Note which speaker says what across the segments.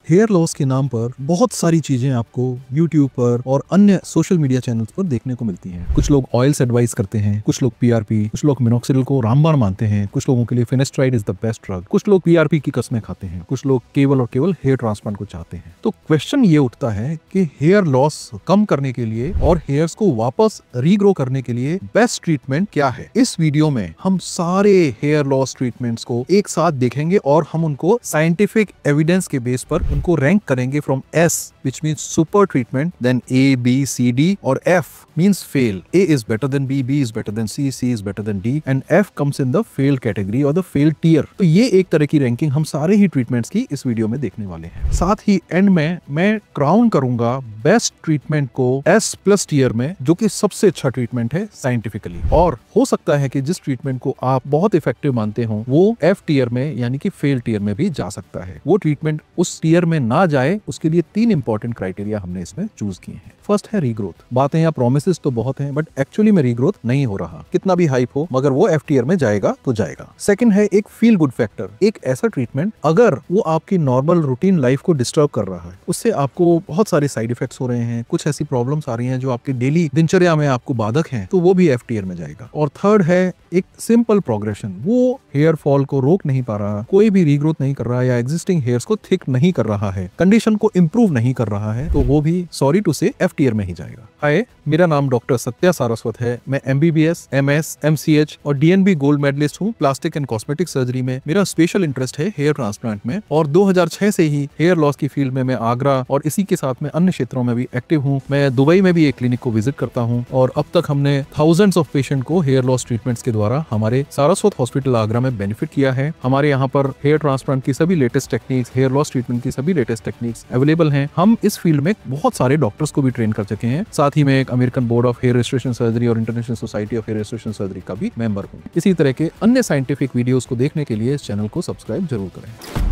Speaker 1: Hair loss के नाम पर बहुत सारी चीजें आपको यूट्यूब पर और अन्य सोशल मीडिया चैनल्स पर देखने को मिलती हैं। कुछ लोग ऑयल्स एडवाइस करते हैं, कुछ लोग पीआरपी, कुछ लोग मिनॉक्सिडिल को रामबाण मानते हैं, कुछ लोगों के लिए finasteride is the best drug, कुछ लोग पीआरपी की कस्में खाते हैं, कुछ लोग केवल और केवल हेयर ट्रांसप्लांट को चाहते हैं। तो क्वेश्चन ये उठता है कि हेयर लॉस कम करने के लिए और हेयर्स को वापस रीग्रो करने के लिए बेस्ट ट्रीटमेंट क्या है। इस वीडियो में हम सारे हेयर लॉस ट्रीटमेंट्स को एक साथ देखेंगे और हम उनको साइंटिफिक एविडेंस के बेस पर उनको रैंक करेंगे from S which means super treatment, then A, B, C, D और F means fail. A is better than B, B is better than C, C is better than D and F comes in the fail category or the fail tier. तो ये एक तरह की ranking हम सारे ही treatments की इस video में देखने वाले हैं। साथ ही एंड में मैं क्राउन करूंगा बेस्ट ट्रीटमेंट को S प्लस टीयर में, जो कि सबसे अच्छा ट्रीटमेंट है साइंटिफिकली। और हो सकता है कि जिस ट्रीटमेंट को आप बहुत इफेक्टिव मानते हो वो F टीयर में यानी कि फेल टीयर में भी जा सकता है। वो ट्रीटमेंट उस टीयर में ना जाए उसके लिए 3 इंपॉर्टेंट क्राइटेरिया हमने इसमें चूज किए हैं। फर्स्ट है रीग्रोथ। बातें या प्रोमिसेस तो बहुत हैं बट एक्चुअली में रीग्रोथ नहीं हो रहा, कितना भी हाइप हो, मगर वो एफ टीयर में जाएगा तो जाएगा। सेकंड है एक फील गुड फैक्टर। एक ऐसा ट्रीटमेंट अगर वो आपकी नॉर्मल रूटीन लाइफ को डिस्टर्ब कर रहा है, उससे आपको बहुत सारे साइड इफेक्ट्स हो रहे हैं, कुछ ऐसी प्रॉब्लम्स आ रही हैं जो आपकी डेली दिनचर्या में आपको बाधक हैं, तो वो भी एफ टीयर में जाएगा। और थर्ड है एक सिंपल प्रोग्रेशन। वो हेयर फॉल को रोक नहीं पा रहा, कोई भी रीग्रोथ नहीं कर रहा या एग्जिस्टिंग हेयर्स को थिक नहीं कर रहा है, कंडीशन को इंप्रूव नहीं कर रहा है, तो वो भी सॉरी टू से एफ टीयर में ही जाएगा। हाय, मेरा नाम डॉक्टर सत्या सारस्वत है। मैं एमबीबीएस, एमएस, एमसीएच और डीएनबी गोल्ड मेडलिस्ट हूँ प्लास्टिक एंड कॉस्मेटिक सर्जरी में। मेरा स्पेशल इंटरेस्ट है हेयर ट्रांसप्लांट में और 2006 से ही हेयर लॉस की फील्ड में मैं आगरा और इसी के साथ में अन्य क्षेत्रों में भी एक्टिव हूँ। मैं दुबई में भी एक क्लिनिक को विजिट करता हूँ और अब तक हमने थाउजेंड्स ऑफ पेशेंट को हेयर लॉस ट्रीटमेंट्स के द्वारा हमारे सारस्वत हॉस्पिटल आगरा में बेनिफिट किया है। हमारे यहाँ पर हेयर ट्रांसप्लांट की सभी latest techniques, hair loss treatment की सभी लेटेस्ट टेक्निक्स अवेलेबल हैं। हम इस फील्ड में बहुत सारे डॉक्टर्स को भी ट्रेन कर चुके हैं। साथ ही मैं एक American board of hair restoration surgery और international society of hair restoration surgery का भी मेंबर हूँ। इसी तरह के अन्य साइंटिफिक वीडियोस को देखने के लिए इस चैनल को सब्सक्राइब जरूर करें।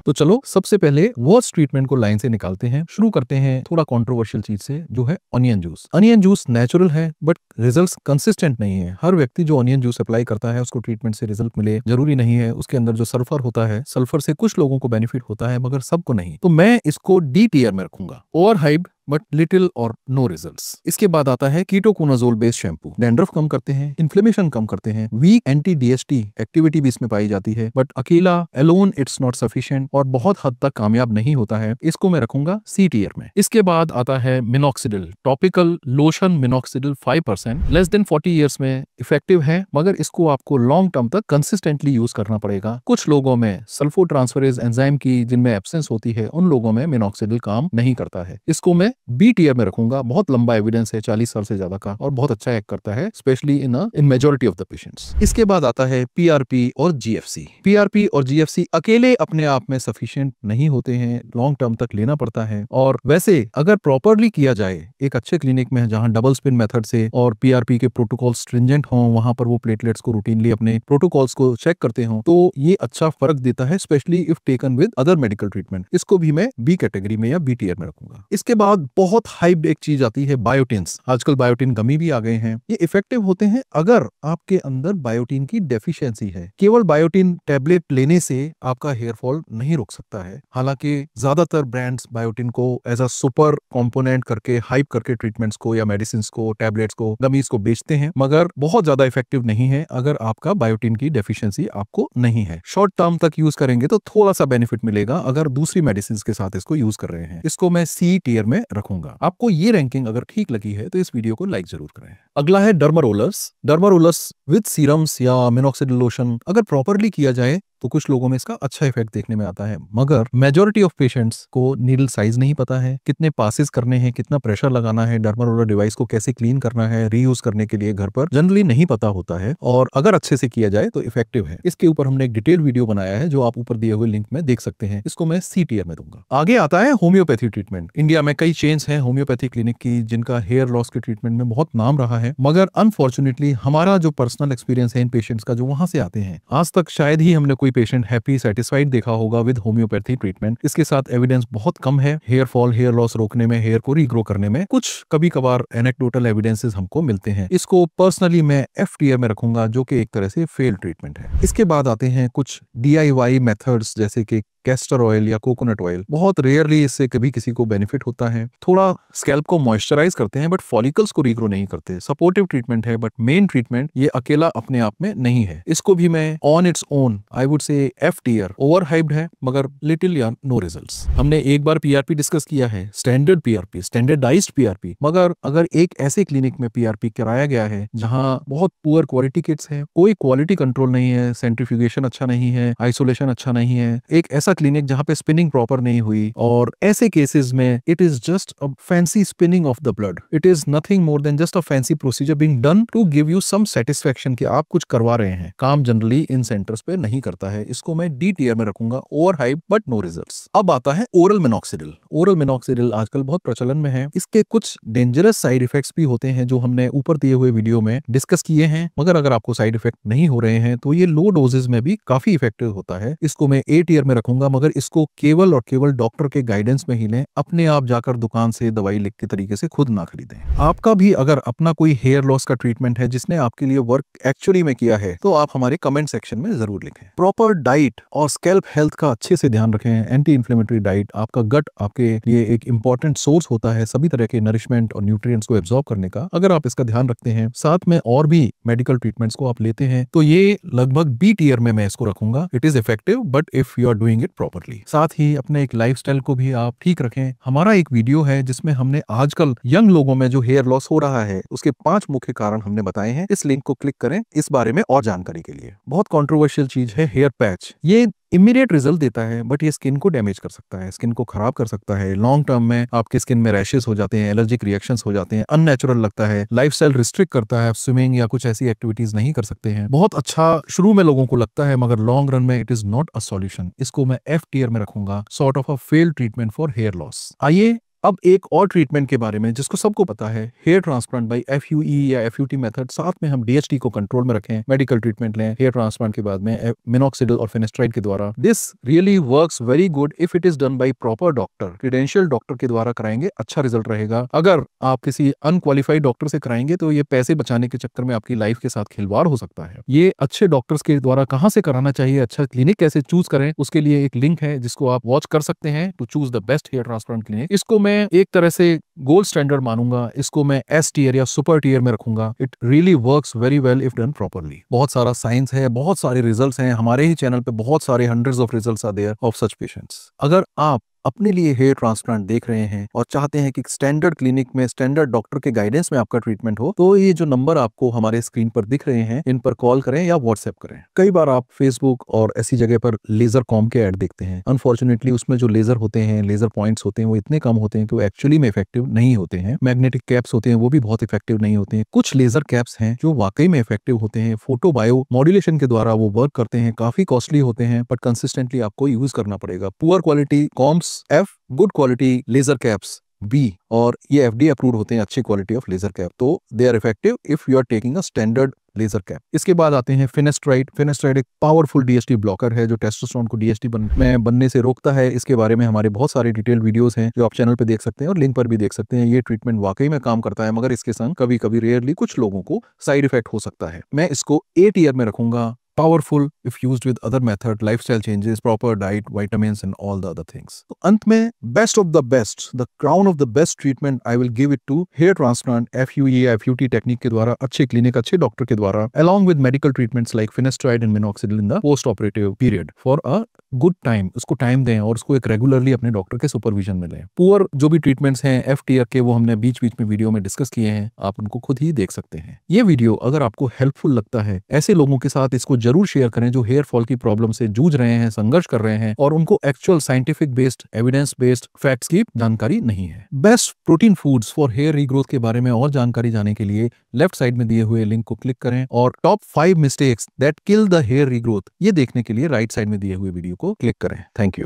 Speaker 1: तो चलो सबसे पहले वर्स्ट ट्रीटमेंट को लाइन से निकालते हैं। शुरू करते हैं थोड़ा कंट्रोवर्शियल चीज से, जो है onion juice. Onion juice natural है बट रिजल्ट्स कंसिस्टेंट नहीं है। हर व्यक्ति जो ऑनियन जूस अप्लाई करता है उसको ट्रीटमेंट से रिजल्ट मिले जरूरी नहीं है। उसके अंदर जो सल्फर होता है, सल्फर से कुछ लोगों को बेनिफिट होता है मगर सबको नहीं। तो मैं इसको डी टीयर में रखूंगा। ओवर हाइप्ड बट लिटिल और नो रिजल्ट्स। इसके बाद आता है कीटोकोनाजोल बेस्ड शैम्पू। डैंड्रफ कम करते हैं, इन्फ्लेमेशन कम करते हैं, वीक एंटी डीएसटी एक्टिविटी भी इसमें पाई जाती है बट अकेला एलोन इट्स नॉट सफिशिएंट और बहुत हद तक कामयाब नहीं होता है। इसको मैं रखूंगा सी टीयर में। इसके बाद आता है minoxidil topical lotion. Minoxidil 5% less than 40 years में इफेक्टिव है मगर इसको आपको लॉन्ग टर्म तक कंसिस्टेंटली यूज करना पड़ेगा। कुछ लोगों में सल्फोट्रांसफरेज एंजाइम की जिनमें एब्सेंस होती है उन लोगों में मिनॉक्सिडिल काम नहीं करता है। इसको मैं बी टीयर में रखूंगा। बहुत लंबा एविडेंस है, 40 साल से ज्यादा का, और बहुत अच्छा एक्ट करता है specially in majority of the patients. इसके बाद आता है पीआरपी और जीएफसी। पीआरपी और जीएफसी अकेले अपने आप में सफिशिएंट नहीं होते हैं, लॉन्ग टर्म तक लेना पड़ता है। और वैसे अगर प्रॉपरली किया जाए एक अच्छे क्लिनिक में जहां डबल स्पिन मेथड से और पीआरपी के प्रोटोकॉल स्ट्रिंजेंट हों, वहां पर वो प्लेटलेट्स को रूटीनली अपने प्रोटोकॉल्स को चेक करते हो, तो ये अच्छा फर्क देता है specially if taken with other medical treatment. इसको भी मैं बी कैटेगरी में या बी टीयर में रखूंगा। इसके बाद बहुत हाइप्ड एक चीज आती है बायोटिन्स। आजकल बायोटिन गमी भी आ गए हैं। ये इफेक्टिव होते हैं अगर आपके अंदर बायोटिन की डेफिशिएंसी है। केवल बायोटिन टैबलेट लेने से आपका हेयर फॉल नहीं रुक सकता है। हालांकि ज्यादातर ब्रांड्स बायोटिन को एज अ सुपर कंपोनेंट करके हाइप करके ट्रीटमेंट्स को या मेडिसिन को, टैबलेट्स को, गमीज को बेचते हैं मगर बहुत ज्यादा इफेक्टिव नहीं है अगर आपका बायोटिन की डेफिशिएंसी आपको नहीं है। शॉर्ट टर्म तक यूज करेंगे तो थोड़ा सा बेनिफिट मिलेगा अगर दूसरी मेडिसिन के साथ इसको यूज कर रहे हैं। इसको मैं सी टीयर में रखूंगा। आपको ये रैंकिंग अगर ठीक लगी है तो इस वीडियो को लाइक जरूर करें। अगला है डर्मारोलर्स। डर्मारोलर्स विद सीरम्स या मिनॉक्सिडिल लोशन अगर प्रॉपरली किया जाए तो कुछ लोगों में इसका अच्छा इफेक्ट देखने में आता है मगर मेजॉरिटी ऑफ पेशेंट्स को नीडल साइज नहीं पता है, कितने पासेस करने हैं, कितना प्रेशर लगाना है, डर्मारोलर डिवाइस को कैसे क्लीन करना है रीयूज करने के लिए घर पर जनरली नहीं पता होता है और अगर अच्छे से किया जाए तो इफेक्टिव है। इसके ऊपर हमने एक डिटेल वीडियो बनाया है जो आप ऊपर दिए हुए लिंक में देख सकते हैं। इसको मैं सी टीयर में दूंगा। आगे आता है होम्योपैथी ट्रीटमेंट। इंडिया में कई चेन्स हैं होम्योपैथी क्लिनिक की जिनका हेयर लॉस के ट्रीटमेंट में बहुत नाम रहा है मगर अनफॉर्चुनेटली हमारा जो पर्सनल एक्सपीरियंस है इन पेशेंट्स का जो वहां से आते हैं, आज तक शायद ही हमने कोई पेशेंट हैप्पी सेटिस्फाइड देखा होगा विद होम्योपैथी ट्रीटमेंट। इसके साथ एविडेंस बहुत कम है हेयर फॉल, हेयर लॉस रोकने में, हेयर को रीग्रो करने में। कुछ कभी कभार एनेक्डोटल एविडेंसेस हमको मिलते हैं। इसको पर्सनली मैं एफ टीयर में रखूंगा जो कि एक तरह से फेल ट्रीटमेंट है। इसके बाद आते हैं कुछ DIY मेथड्स जैसे कि कैस्टर ऑयल या कोकोनट ऑयल, बहुत रेयरली इससे कभी किसी को बेनिफिट होता है। थोड़ा स्कैल्प को मॉइस्चराइज करते हैं बट फॉलिकल्स को रीग्रो नहीं करते। सपोर्टिव ट्रीटमेंट है बट मेन ट्रीटमेंट ये अकेला अपने आप में नहीं है। इसको भी मैं on its own I would say F tier, overhyped है मगर लिटिल या नो रिजल्ट्स। हमने एक बार पीआरपी डिस्कस किया है, स्टैंडर्ड पीआरपी, स्टैंडर्डाइज्ड पीआरपी, मगर अगर एक ऐसे क्लिनिक में पीआरपी कराया गया है जहां बहुत पुअर क्वालिटी किट्स है, कोई क्वालिटी कंट्रोल नहीं है, सेंट्रीफ्यूगेशन अच्छा नहीं है, आइसोलेशन अच्छा नहीं है, एक ऐसा क्लिनिक जहां पे स्पिनिंग प्रॉपर नहीं हुई, और ऐसे केसेस में it is just a fancy spinning of the blood, it is nothing more than just a fancy procedure being done to give you some satisfaction कि आप कुछ करवा रहे हैं। काम जनरली इन सेंटर्स पे नहीं करता है। इसको मैं डी टियर में रखूंगा, overhype but no results. अब आता है ओरल मिनॉक्सिडिल। ओरल मिनॉक्सिडिल आजकल बहुत प्रचलन में है। इसके कुछ डेंजरस साइड इफेक्ट्स भी होते हैं जो हमने ऊपर दिए हुए वीडियो में डिस्कस किए हैं, मगर अगर आपको साइड इफेक्ट नहीं हो रहे हैं तो ये लो डोजेस में भी काफी इफेक्टिव होता है। इसको मैं ए टियर में रखूंगा, मगर इसको केवल और केवल डॉक्टर के गाइडेंस में ही लें, अपने आप जाकर दुकान से दवाई लिख के तरीके से खुद ना खरीदें। आपका भी अगर अपना कोई हेयर लॉस का ट्रीटमेंट है जिसने आपके लिए वर्क एक्चुअली में किया है तो आप हमारे कमेंट सेक्शन में जरूर लिखें। प्रॉपर डाइट और स्कैल्प हेल्थ का अच्छे से ध्यान रखें। एंटी इन्फ्लेमेटरी डाइट, आपका गट आपके लिए एक इंपॉर्टेंट सोर्स होता है सभी तरह के नरिशमेंट और न्यूट्रिएंट्स को एब्जॉर्ब करने का। अगर आप इसका ध्यान रखते हैं, साथ में और भी मेडिकल ट्रीटमेंट्स को आप लेते हैं, तो ये लगभग बी टियर में मैं इसको रखूंगा। It is effective but if you are doing it properly. साथ ही अपने एक लाइफस्टाइल को भी आप ठीक रखें। हमारा एक वीडियो है जिसमें हमने आजकल यंग लोगों में जो हेयर लॉस हो रहा है उसके 5 मुख्य कारण हमने बताए हैं। इस लिंक को क्लिक करें इस बारे में और जानकारी के लिए। बहुत कंट्रोवर्शियल चीज है हेयर पैच। ये इमीडिएट रिजल्ट देता है बट ये स्किन को डैमेज कर सकता है, स्किन को खराब कर सकता है। लॉन्ग टर्म में आपके स्किन में रैशेस हो जाते हैं, एलर्जिक रिएक्शंस हो जाते हैं, अननेचुरल लगता है, लाइफस्टाइल रिस्ट्रिक्ट करता है, आप स्विमिंग या कुछ ऐसी एक्टिविटीज नहीं कर सकते हैं। बहुत अच्छा शुरू में लोगों को लगता है मगर लॉन्ग रन में it is not a solution. इसको मैं एफ टियर में रखूंगा, sort of a failed treatment for hair loss. आइए अब एक और ट्रीटमेंट के बारे में जिसको सबको पता है, हेयर ट्रांसप्लांट बाय एफयूई या एफयूटी मेथड। साथ में हम डीएचटी को कंट्रोल में रखें, मेडिकल ट्रीटमेंट लें हेयर ट्रांसप्लांट के बाद में मिनॉक्सिडिल और फिनेस्ट्राइड के द्वारा। This really works very good if it is done by proper doctor, credential doctor के द्वारा कराएंगे, अच्छा रिजल्ट रहेगा। अगर आप किसी अनक्वालिफाइड डॉक्टर से कराएंगे तो ये पैसे बचाने के चक्कर में आपकी लाइफ के साथ खिलवाड़ हो सकता है। ये अच्छे डॉक्टर्स के द्वारा कहां से कराना चाहिए, अच्छा क्लिनिक कैसे चूज करें, उसके लिए एक लिंक है जिसको आप वॉच कर सकते हैं to choose the best hair transplant clinic. इसको मैं एक तरह से गोल्ड स्टैंडर्ड मानूंगा। इसको मैं एस टियर या सुपर टियर में रखूंगा। It really works very well if done properly. बहुत सारा साइंस है, बहुत सारे रिजल्ट्स हैं। हमारे ही चैनल पे बहुत सारे hundreds of results are there of such patients. अगर आप अपने लिए हेयर ट्रांसप्लांट देख रहे हैं और चाहते हैं कि स्टैंडर्ड क्लिनिक में स्टैंडर्ड डॉक्टर के गाइडेंस में आपका ट्रीटमेंट हो, तो ये जो नंबर आपको हमारे स्क्रीन पर दिख रहे हैं इन पर कॉल करें या व्हाट्सएप करें। कई बार आप फेसबुक और ऐसी जगह पर लेजर कॉम के ऐड देखते हैं। अनफॉर्चुनेटली उसमें जो लेजर होते हैं, लेजर पॉइंट्स होते हैं, वो इतने कम होते हैं कि वो एक्चुअली में इफेक्टिव नहीं होते हैं। मैग्नेटिक कैप्स होते हैं वो भी बहुत इफेक्टिव नहीं होते हैं। कुछ लेजर कैप्स हैं जो वाकई में इफेक्टिव होते हैं, फोटो बायो मॉड्यूलेशन के द्वारा वो वर्क करते हैं, काफी कॉस्टली होते हैं बट कंसिस्टेंटली आपको यूज करना पड़ेगा। Poor quality combs F, good quality laser caps B, और ये एफडी अप्रूव्ड होते हैं अच्छी क्वालिटी ऑफ लेजर कैप, तो they are effective if you are taking a standard laser cap. इसके बाद आते हैं फिनेस्ट्राइड। फिनेस्ट्राइड एक पावरफुल डीएचटी ब्लॉकर है जो टेस्टोस्टेरोन को डीएचटी में बनने से रोकता है। इसके बारे में हमारे बहुत सारे डिटेल वीडियोस हैं जो आप चैनल पे देख सकते हैं और लिंक पर भी देख सकते हैं। ये ट्रीटमेंट वाकई में काम करता है मगर इसके संग कभी कभी रेयरली कुछ लोगों को साइड इफेक्ट हो सकता है। मैं इसको ए टियर में रखूंगा। Powerful if used with other method, lifestyle changes, proper diet, vitamins and all the other things. तो अंत में best of the best, the crown of the best treatment I will give it to hair transplant FUE या FUT technique के द्वारा, अच्छे clinic, अच्छे doctor के द्वारा, along with medical treatments like finasteride and minoxidil in the post operative period for a good time. उसको time दें और उसको एक रेगुलरली अपने डॉक्टर के सुपरविजन में लें। पुअर जो भी ट्रीटमेंट्स हैं एफ टियर के वो हमने बीच बीच में वीडियो में डिस्कस किए हैं, आप उनको खुद ही देख सकते हैं। ये वीडियो अगर आपको हेल्पफुल लगता है, ऐसे लोगों के साथ इसको जरूर शेयर करें जो हेयर फॉल की प्रॉब्लम से जूझ रहे हैं, संघर्ष कर रहे हैं और उनको actual scientific based, evidence based facts की जानकारी नहीं है। Best protein foods for hair regrowth के बारे में और जानकारी जानने के लिए लेफ्ट साइड में दिए हुए लिंक को क्लिक करें और top 5 mistakes that kill the hair regrowth ये देखने के लिए राइट साइड में दिए हुए वीडियो को क्लिक करें। Thank you.